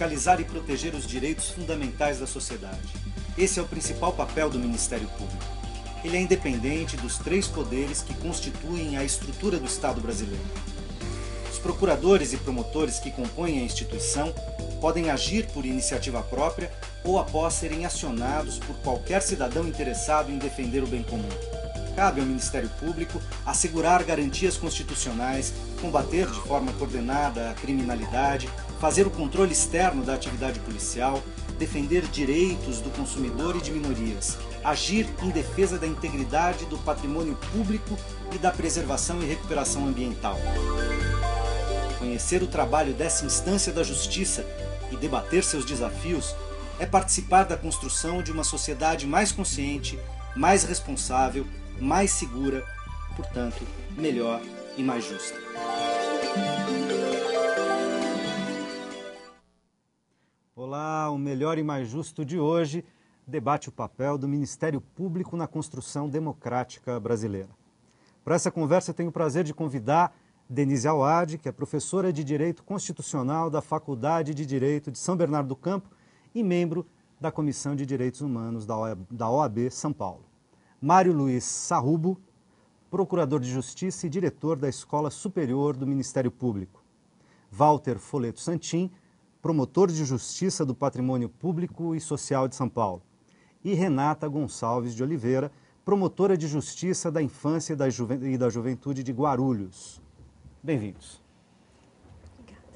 fiscalizar e proteger os direitos fundamentais da sociedade. Esse é o principal papel do Ministério Público. Ele é independente dos três poderes que constituem a estrutura do Estado brasileiro. Os procuradores e promotores que compõem a instituição podem agir por iniciativa própria ou após serem acionados por qualquer cidadão interessado em defender o bem comum. Cabe ao Ministério Público assegurar garantias constitucionais, combater de forma coordenada a criminalidade, fazer o controle externo da atividade policial, defender direitos do consumidor e de minorias, agir em defesa da integridade do patrimônio público e da preservação e recuperação ambiental. Conhecer o trabalho dessa instância da justiça e debater seus desafios é participar da construção de uma sociedade mais consciente, mais responsável, mais segura, portanto, melhor e mais justa. Olá, o Melhor e Mais Justo de hoje debate o papel do Ministério Público na construção democrática brasileira. Para essa conversa eu tenho o prazer de convidar Denise Auad, que é professora de Direito Constitucional da Faculdade de Direito de São Bernardo do Campo e membro da Comissão de Direitos Humanos da OAB São Paulo. Mário Luiz Sarrubo, procurador de Justiça e diretor da Escola Superior do Ministério Público. Walter Foleto Santin, promotor de Justiça do Patrimônio Público e Social de São Paulo. E Renata Gonçalves de Oliveira, promotora de Justiça da Infância e da Juventude de Guarulhos. Bem-vindos.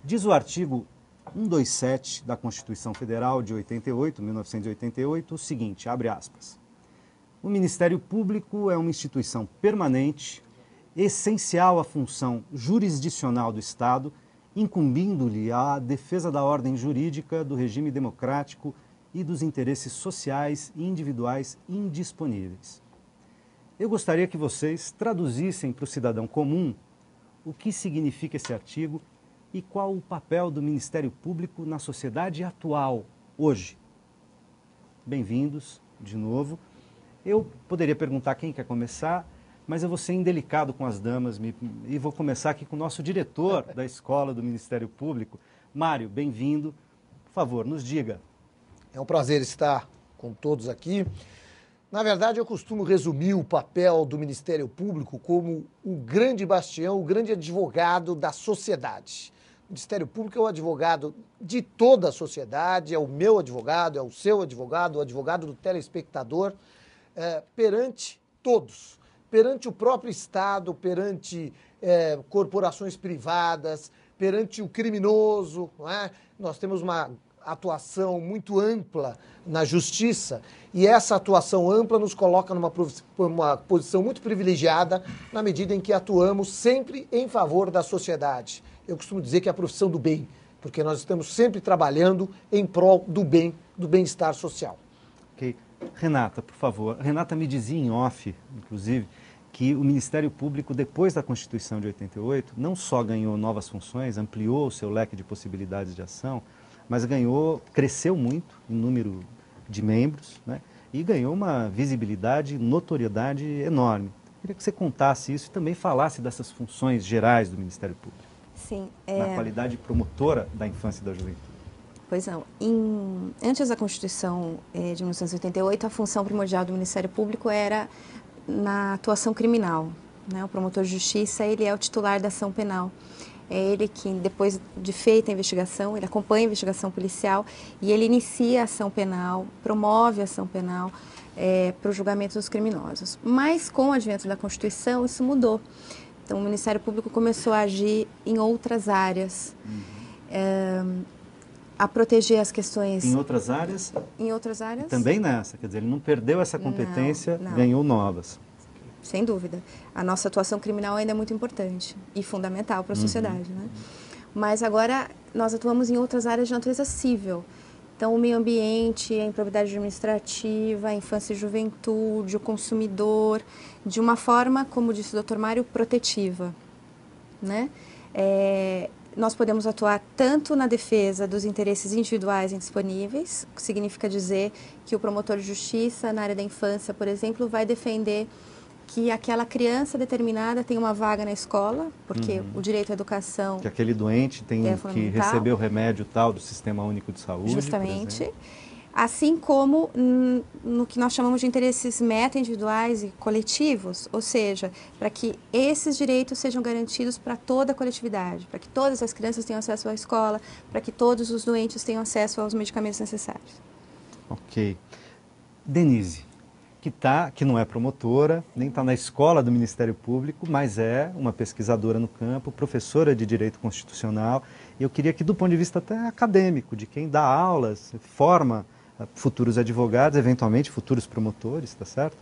Diz o artigo 127 da Constituição Federal de 1988, o seguinte, abre aspas. O Ministério Público é uma instituição permanente, essencial à função jurisdicional do Estado, incumbindo-lhe a defesa da ordem jurídica, do regime democrático e dos interesses sociais e individuais indisponíveis. Eu gostaria que vocês traduzissem para o cidadão comum o que significa esse artigo e qual o papel do Ministério Público na sociedade atual, hoje. Bem-vindos, de novo. Eu poderia perguntar quem quer começar, mas eu vou ser indelicado com as damas e vou começar aqui com o nosso diretor da Escola do Ministério Público. Mário, bem-vindo. Por favor, nos diga. É um prazer estar com todos aqui. Na verdade, eu costumo resumir o papel do Ministério Público como o grande bastião, o grande advogado da sociedade. O Ministério Público é o advogado de toda a sociedade, é o meu advogado, é o seu advogado, o advogado do telespectador, perante todos, perante o próprio Estado, perante corporações privadas, perante o criminoso, não é? Nós temos uma atuação muito ampla na justiça e essa atuação ampla nos coloca numa posição muito privilegiada na medida em que atuamos sempre em favor da sociedade. Eu costumo dizer que é a profissão do bem, porque nós estamos sempre trabalhando em prol do bem, do bem-estar social. Ok. Renata, por favor. Renata me dizia em off, inclusive, que o Ministério Público, depois da Constituição de 88, não só ganhou novas funções, ampliou o seu leque de possibilidades de ação, mas cresceu muito em número de membros, né? E ganhou uma visibilidade, notoriedade enorme. Queria que você contasse isso e também falasse dessas funções gerais do Ministério Público. Sim. Na qualidade promotora da infância e da juventude. Pois não. Antes da Constituição de 1988, a função primordial do Ministério Público era na atuação criminal, né? O promotor de justiça, ele é o titular da ação penal. É ele que, depois de feita a investigação, ele acompanha a investigação policial e ele inicia a ação penal, promove a ação penal para o julgamento dos criminosos. Mas, com o advento da Constituição, isso mudou. Então, o Ministério Público começou a agir em outras áreas, a proteger as questões... Em outras áreas? Em outras áreas. E também nessa, quer dizer, ele não perdeu essa competência, não. Ganhou novas. Sem dúvida. A nossa atuação criminal ainda é muito importante e fundamental para a sociedade, né? Mas agora nós atuamos em outras áreas de natureza civil. Então, o meio ambiente, a improbidade administrativa, a infância e juventude, o consumidor, de uma forma, como disse o Dr. Mário, protetiva, né? Nós podemos atuar tanto na defesa dos interesses individuais indisponíveis, que significa dizer que o promotor de justiça na área da infância, por exemplo, vai defender que aquela criança determinada tem uma vaga na escola, porque o direito à educação... Que aquele doente tem que receber o remédio tal do Sistema Único de Saúde, justamente. Assim como no que nós chamamos de interesses meta-individuais e coletivos, ou seja, para que esses direitos sejam garantidos para toda a coletividade, para que todas as crianças tenham acesso à escola, para que todos os doentes tenham acesso aos medicamentos necessários. Ok. Denise, que não é promotora, nem está na escola do Ministério Público, mas é uma pesquisadora no campo, professora de Direito Constitucional. E eu queria que, do ponto de vista até acadêmico, de quem dá aulas, forma futuros advogados, eventualmente futuros promotores, tá certo?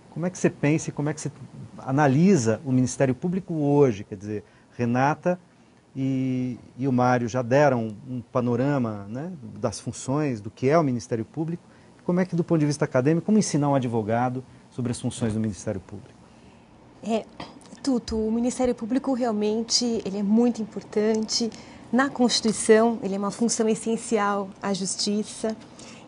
Como é que você pensa e como é que você analisa o Ministério Público hoje? Quer dizer, Renata e o Mário já deram um panorama, né, das funções, do que é o Ministério Público. Como é que, do ponto de vista acadêmico, como ensinar um advogado sobre as funções do Ministério Público? Tuto, o Ministério Público realmente ele é muito importante. Na Constituição, ele é uma função essencial à justiça.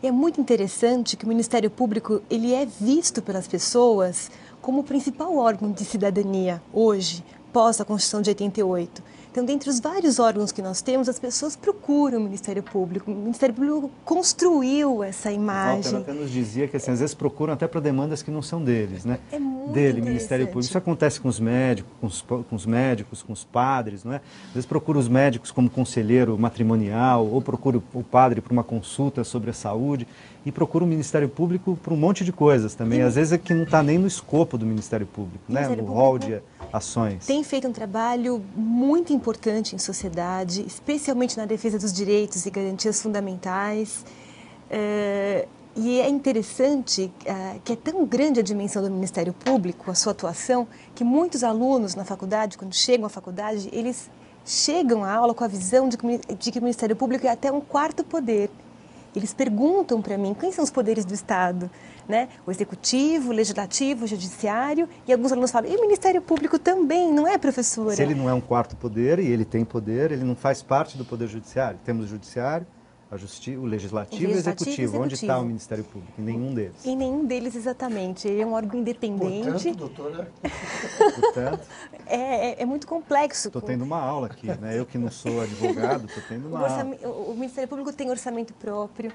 É muito interessante que o Ministério Público ele é visto pelas pessoas como o principal órgão de cidadania hoje, pós a Constituição de 88. Então, dentre os vários órgãos que nós temos, as pessoas procuram o Ministério Público. O Ministério Público construiu essa imagem. O Walter até nos dizia que assim, às vezes procuram até para demandas que não são deles, né? É muito dele, Ministério Público. Isso acontece com os médicos, com os padres, não é? Às vezes procura os médicos como conselheiro matrimonial, ou procura o padre para uma consulta sobre a saúde, e procura o Ministério Público para um monte de coisas também. Às vezes é que não está nem no escopo do Ministério Público, né? No rol de ações. Tem feito um trabalho muito importante em sociedade, especialmente na defesa dos direitos e garantias fundamentais. E é interessante que é tão grande a dimensão do Ministério Público, a sua atuação, que muitos alunos na faculdade, quando chegam à faculdade, eles chegam à aula com a visão de que o Ministério Público é até um quarto poder. Eles perguntam para mim quais são os poderes do Estado, né? O Executivo, o Legislativo, o Judiciário, e alguns alunos falam, e o Ministério Público também, não é, professora? Se ele não é um quarto poder, e ele tem poder, ele não faz parte do Poder Judiciário. Temos o Judiciário, o Legislativo e o Executivo. Onde está o Ministério Público? Em nenhum deles. Em nenhum deles, exatamente. Ele é um órgão independente. Portanto, doutora... Portanto, é muito complexo. Estou tendo uma aula aqui, né? Eu que não sou advogado, estou tendo uma aula. O Ministério Público tem orçamento próprio,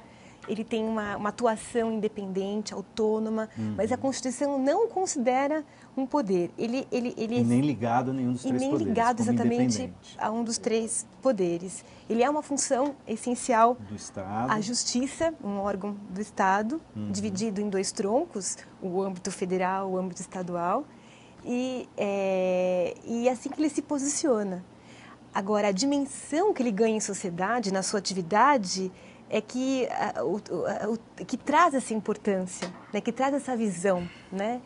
ele tem uma atuação independente, autônoma, mas a Constituição não considera um poder. Ele e nem ligado a nenhum dos três poderes. E nem ligado exatamente a um dos três poderes. Ele é uma função essencial do Estado. A Justiça, um órgão do Estado, dividido em dois troncos, o âmbito federal, o âmbito estadual, e assim que ele se posiciona. Agora, a dimensão que ele ganha em sociedade, na sua atividade, é que traz essa importância, né? Que traz essa visão, né?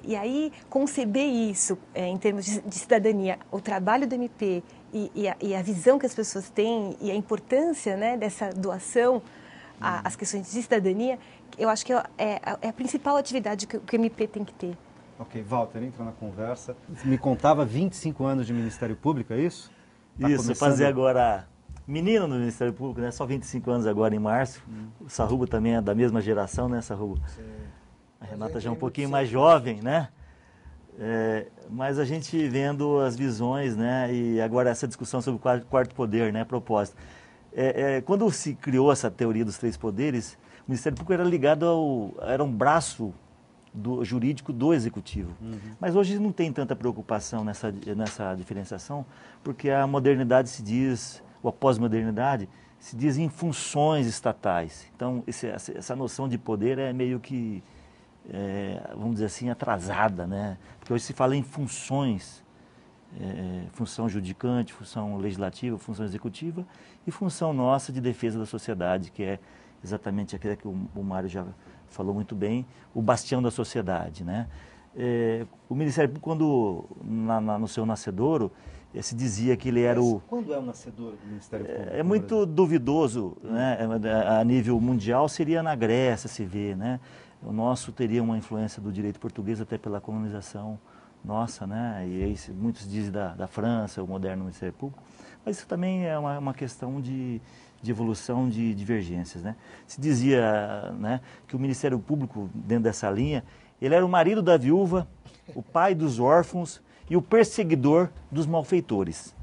E aí, conceber isso em termos de cidadania, o trabalho do MP e a visão que as pessoas têm e a importância, né, dessa doação às questões de cidadania, eu acho que é a principal atividade que o MP tem que ter. Ok, Walter, entra na conversa. Me contava 25 anos de Ministério Público, é isso? Tá isso, começando... fazer agora... Menino no Ministério Público, né? Só 25 anos agora em março. O Sarrubo também é da mesma geração, né, Sarrubo? Sim. A Renata já é um pouquinho mais jovem, né? Mas a gente vendo as visões, né? E agora essa discussão sobre o quarto poder, né? Proposta. Quando se criou essa teoria dos três poderes, o Ministério Público era ligado era um braço jurídico do Executivo. Mas hoje não tem tanta preocupação nessa diferenciação, porque a modernidade se diz... ou a pós-modernidade, se diz em funções estatais. Então, essa noção de poder é meio que, vamos dizer assim, atrasada, né? Porque hoje se fala em funções, função judicante, função legislativa, função executiva e função nossa de defesa da sociedade, que é exatamente aquela que o Mário já falou muito bem, o bastião da sociedade, né? O Ministério Público, quando no seu nascedouro, se dizia que ele era Quando é o nascedor do Ministério Público? É muito duvidoso, né? A nível mundial seria na Grécia, se vê, né? O nosso teria uma influência do direito português até pela colonização nossa, né? E aí, muitos dizem da França, o moderno Ministério Público, mas isso também é uma questão de evolução de divergências, né? Se dizia, né, que o Ministério Público, dentro dessa linha, Ele era o marido da viúva, o pai dos órfãos e o perseguidor dos malfeitores.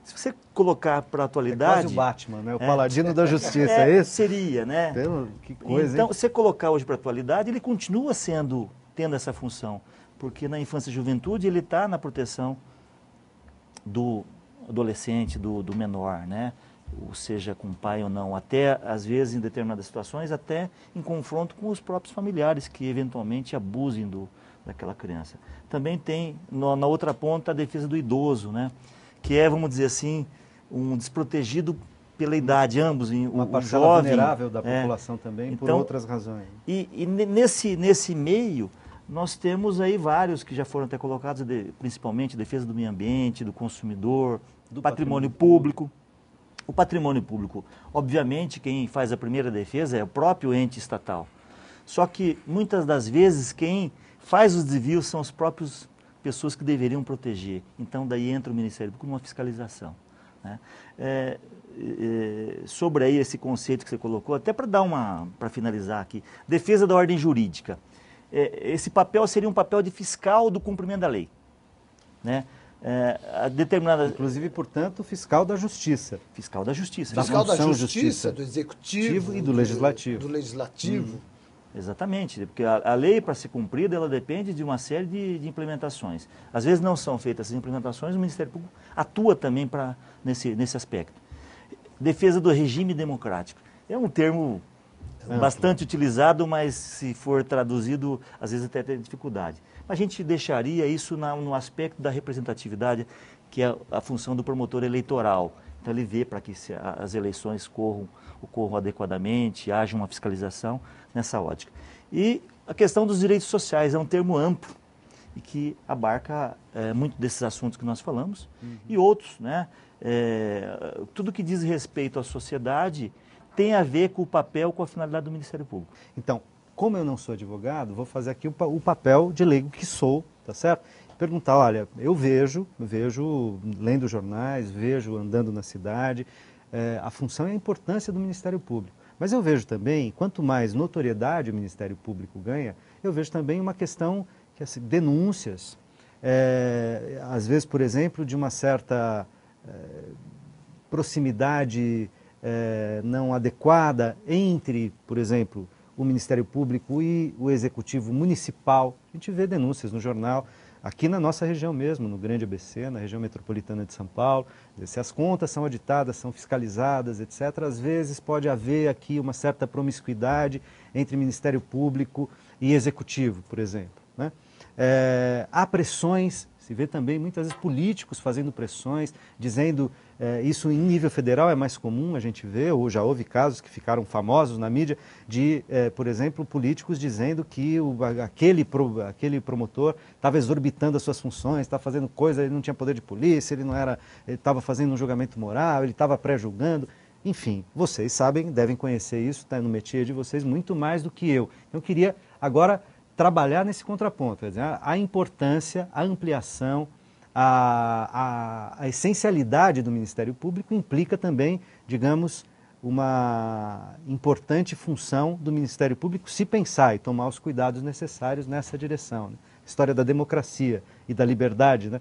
Se você colocar para a atualidade... É quase o Batman, né? O paladino da justiça, é isso? Seria, né? Que coisa, então, hein? se você colocar hoje para a atualidade, ele continua tendo essa função, porque na infância e juventude ele está na proteção do adolescente, do menor, né? Ou seja, com o pai ou não, até, às vezes, em determinadas situações, até em confronto com os próprios familiares que, eventualmente, abusem daquela criança. Também tem, na outra ponta, a defesa do idoso, né? Que é, vamos dizer assim, um desprotegido pela idade, ambos, uma parcela jovem, vulnerável da população também, então, por outras razões. E nesse meio, nós temos aí vários que já foram até colocados, principalmente defesa do meio ambiente, do consumidor, do patrimônio público. O patrimônio público, obviamente, quem faz a primeira defesa é o próprio ente estatal. Só que, muitas das vezes, quem faz os desvios são as próprias pessoas que deveriam proteger. Então, daí entra o Ministério Público numa fiscalização, né? Sobre aí esse conceito que você colocou, até para finalizar aqui, defesa da ordem jurídica. Esse papel seria um papel de fiscal do cumprimento da lei, né? Inclusive, portanto, fiscal da justiça. Fiscal da justiça. Fiscal da justiça, do executivo e do legislativo. Do legislativo. Exatamente, porque a lei, para ser cumprida, ela depende de uma série de implementações. Às vezes não são feitas essas implementações, o Ministério Público atua também nesse aspecto. Defesa do regime democrático. É um termo bastante utilizado, mas se for traduzido, às vezes até tem dificuldade. A gente deixaria isso no aspecto da representatividade, que é a função do promotor eleitoral. Então ele vê para que as eleições ocorram adequadamente, haja uma fiscalização nessa ótica. E a questão dos direitos sociais é um termo amplo e que abarca muito desses assuntos que nós falamos e outros, né? Tudo que diz respeito à sociedade tem a ver com o papel, com a finalidade do Ministério Público. Então, como eu não sou advogado, vou fazer aqui o papel de leigo que sou, tá certo? Perguntar, olha, eu vejo lendo jornais, vejo andando na cidade, a função e a importância do Ministério Público. Mas eu vejo também, quanto mais notoriedade o Ministério Público ganha, eu vejo também uma questão, que assim, denúncias, às vezes, por exemplo, de uma certa proximidade não adequada entre, por exemplo, o Ministério Público e o Executivo Municipal. A gente vê denúncias no jornal, aqui na nossa região mesmo, no Grande ABC, na região metropolitana de São Paulo. Se as contas são auditadas, são fiscalizadas, etc., às vezes pode haver aqui uma certa promiscuidade entre Ministério Público e Executivo, por exemplo, né? Há pressões, se vê também muitas vezes políticos fazendo pressões, dizendo, isso em nível federal é mais comum, a gente vê, ou já houve casos que ficaram famosos na mídia, de, por exemplo, políticos dizendo que aquele promotor estava exorbitando as suas funções, estava fazendo coisa, ele não tinha poder de polícia, ele estava fazendo um julgamento moral, ele estava pré-julgando. Enfim, vocês sabem, devem conhecer isso, está no métier de vocês muito mais do que eu. Então, eu queria agora trabalhar nesse contraponto, quer dizer, a importância, a ampliação, a essencialidade do Ministério Público implica também, digamos, uma importante função do Ministério Público se pensar e tomar os cuidados necessários nessa direção, né? História da democracia e da liberdade, né?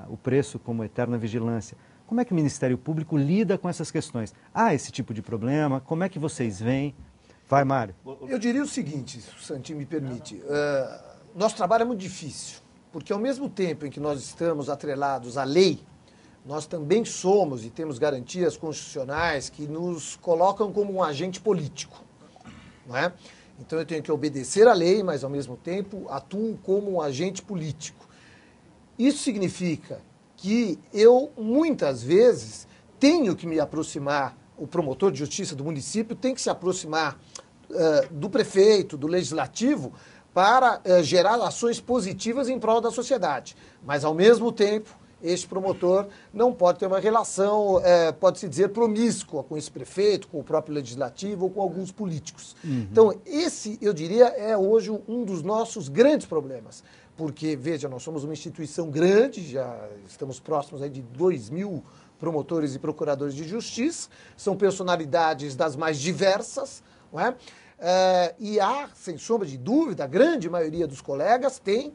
O preço como eterna vigilância. Como é que o Ministério Público lida com essas questões? Há esse tipo de problema? Como é que vocês veem? Vai, Mário. Eu diria o seguinte, se o Santinho me permite. Nosso trabalho é muito difícil, porque ao mesmo tempo em que nós estamos atrelados à lei, nós também somos e temos garantias constitucionais que nos colocam como um agente político, não é? Então eu tenho que obedecer à lei, mas ao mesmo tempo atuo como um agente político. Isso significa que eu, muitas vezes, tenho que me aproximar, o promotor de justiça do município tem que se aproximar do prefeito, do legislativo, para gerar ações positivas em prol da sociedade. Mas, ao mesmo tempo, este promotor não pode ter uma relação, pode-se dizer, promíscua com esse prefeito, com o próprio legislativo ou com alguns políticos. Então, esse, eu diria, é hoje um dos nossos grandes problemas. Porque, veja, nós somos uma instituição grande, já estamos próximos aí de 2.000 promotores e procuradores de justiça, são personalidades das mais diversas, não é? E há, sem sombra de dúvida, a grande maioria dos colegas tem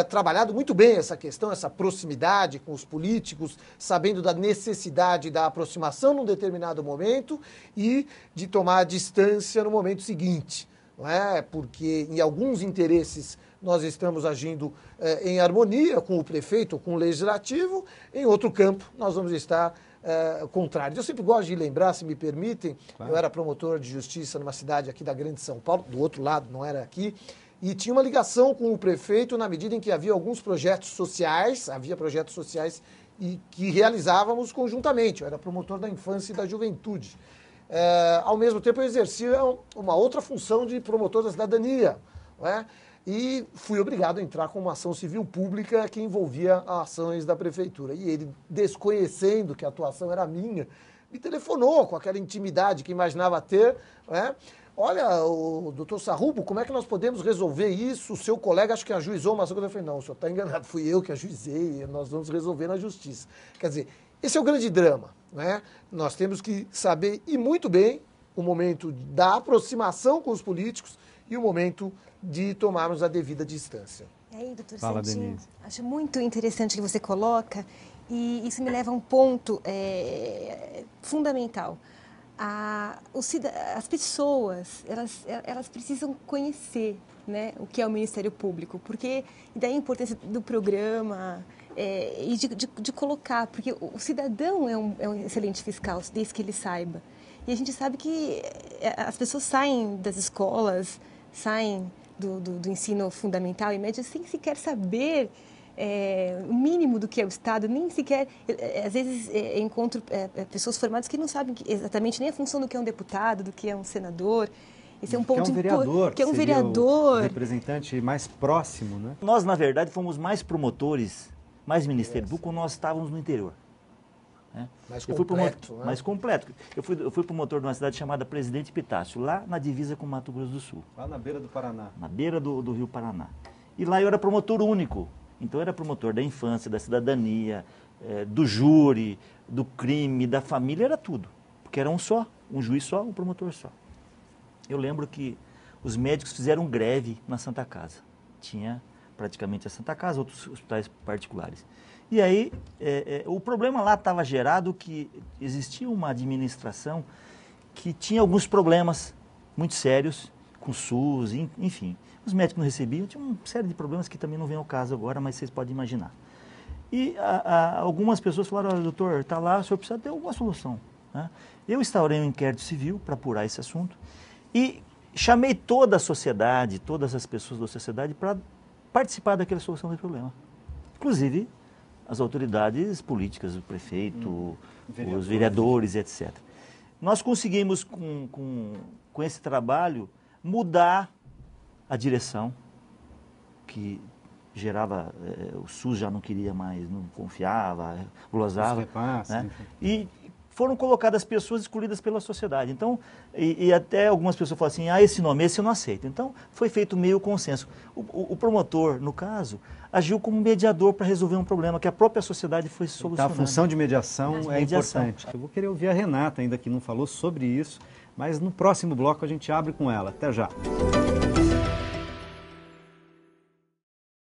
trabalhado muito bem essa questão, essa proximidade com os políticos, sabendo da necessidade da aproximação num determinado momento e de tomar a distância no momento seguinte. Não é? Porque em alguns interesses nós estamos agindo em harmonia com o prefeito, com o legislativo, em outro campo nós vamos estar contrários. Eu sempre gosto de lembrar, se me permitem, claro. Eu era promotor de justiça numa cidade aqui da Grande São Paulo, do outro lado, não era aqui, e tinha uma ligação com o prefeito na medida em que havia alguns projetos sociais, e que realizávamos conjuntamente. Eu era promotor da infância e da juventude. Ao mesmo tempo eu exercia uma outra função de promotor da cidadania, não é? E fui obrigado a entrar com uma ação civil pública que envolvia ações da prefeitura. E ele, desconhecendo que a atuação era minha, me telefonou com aquela intimidade que imaginava ter, não é? Olha, o doutor Sarrubo, como é que nós podemos resolver isso? O seu colega acho que ajuizou uma ação. Eu falei, não, o senhor está enganado, fui eu que ajuizei, nós vamos resolver na justiça. Quer dizer, esse é o grande drama, né? Nós temos que saber, e muito bem, o momento da aproximação com os políticos e o momento de tomarmos a devida distância. E aí, doutor Fala, Santinho, Denise. acho muito interessante o que você coloca, e isso me leva a um ponto fundamental. As pessoas, elas precisam conhecer, né, o que é o Ministério Público, porque daí a importância do programa e de colocar, porque o cidadão é um excelente fiscal, desde que ele saiba. E a gente sabe que as pessoas saem das escolas, saem do ensino fundamental e médio sem sequer saber o mínimo do que é o Estado, nem sequer, às vezes encontro pessoas formadas que não sabem exatamente nem a função do que é um deputado, do que é um senador. Esse é um ponto importante. Que é um vereador. O representante mais próximo, né? Nós, na verdade, fomos mais promotores, mais Ministério Público, quando nós estávamos no interior. Né? Mais completo. Eu fui promotor de uma cidade chamada Presidente Epitácio, lá na divisa com Mato Grosso do Sul. Lá na beira do Paraná. Na beira do Rio Paraná. E lá eu era promotor único. Então eu era promotor da infância, da cidadania, do júri, do crime, da família, era tudo. Porque era um só, um juiz só, um promotor só. Eu lembro que os médicos fizeram greve na Santa Casa. Tinha praticamente a Santa Casa, outros hospitais particulares. E aí, o problema lá estava gerado que existia uma administração que tinha alguns problemas muito sérios com o SUS, enfim. Os médicos não recebiam, tinha uma série de problemas que também não vem ao caso agora, mas vocês podem imaginar. E algumas pessoas falaram, olha, doutor, está lá, o senhor precisa ter alguma solução. Né? Eu instaurei um inquérito civil para apurar esse assunto e chamei toda a sociedade, todas as pessoas da sociedade para participar daquela solução do problema. Inclusive as autoridades políticas, o prefeito, os vereadores, etc. Nós conseguimos, com esse trabalho, mudar a direção, que gerava, o SUS já não queria mais, não confiava, glosava. Né? E foram colocadas pessoas escolhidas pela sociedade. Então, e até algumas pessoas falam assim, esse nome, esse eu não aceito. Então, foi feito meio consenso. O promotor, no caso, agiu como mediador para resolver um problema que a própria sociedade foi solucionando. Então, a função de mediação importante. Eu vou querer ouvir a Renata, ainda que não falou sobre isso, mas no próximo bloco a gente abre com ela. Até já.